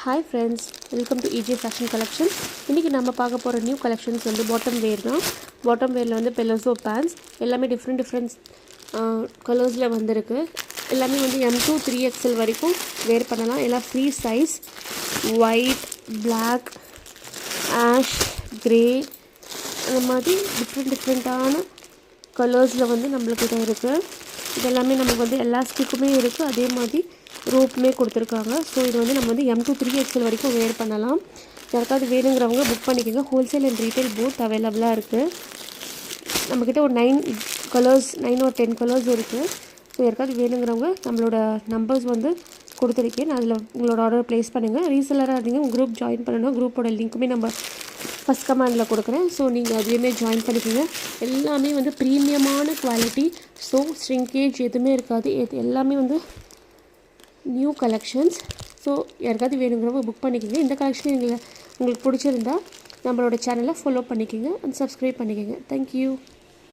Hi friends, welcome to EJ fashion collection. இன்றைக்கி நம்ம பார்க்க போகிற நியூ கலெக்ஷன்ஸ் வந்து பாட்டம் வேர் தான். பாட்டம் வேரில் வந்து பெலோசோ பேண்ட்ஸ் எல்லாமே டிஃப்ரெண்ட் கலர்ஸில் வந்திருக்கு. எல்லாமே வந்து M2 3XL வரைக்கும் வேர் பண்ணலாம். எல்லாம் free size. White, black, ash, grey அந்த மாதிரி டிஃப்ரெண்ட்டான கலர்ஸில் வந்து நம்மளுக்கிட்ட இருக்குது. இதெல்லாமே நமக்கு வந்து எலாஸ்டிக்குமே இருக்குது, அதே மாதிரி ரோப்புமே கொடுத்துருக்காங்க. ஸோ இது வந்து நம்ம வந்து M2 3XL வரைக்கும் வேர் பண்ணலாம். யாருக்காவது வேணுங்கிறவங்க புக் பண்ணிக்கோங்க. ஹோல்சேல் அண்ட் ரீட்டைல் போத் அவைலபிளாக இருக்குது. நம்மக்கிட்ட ஒரு 9 or 10 கலர்ஸ் இருக்குது. ஸோ யாருக்காவது வேணுங்கிறவங்க நம்மளோட நம்பர்ஸ் வந்து கொடுத்துருக்கேன். அதில் உங்களோட ஆர்டர் ப்ளேஸ் பண்ணுங்கள். ரீசெல்லராக இருந்தீங்க, உங்கள் குரூப் ஜாயின் பண்ணணும். குரூப்போட லிங்க்குமே நம்ம ஃபஸ்ட் கமெண்டில் கொடுக்குறேன். ஸோ நீங்கள் அதுலேயுமே ஜாயின் பண்ணிக்கோங்க. எல்லாமே வந்து ப்ரீமியமான குவாலிட்டி. ஸோ ஸ்ட்ரிங்கேஜ் எதுவுமே இருக்காது. எல்லாமே வந்து நியூ கலெக்ஷன்ஸ். ஸோ யாருக்காவது வேணுங்கிறவங்க புக் பண்ணிக்கோங்க. இந்த கலெக்ஷன் உங்களுக்கு பிடிச்சிருந்தா நம்மளோட சேனலை ஃபாலோ பண்ணிக்கோங்க அண்ட் சப்ஸ்கிரைப் பண்ணிக்கோங்க. தேங்க்யூ.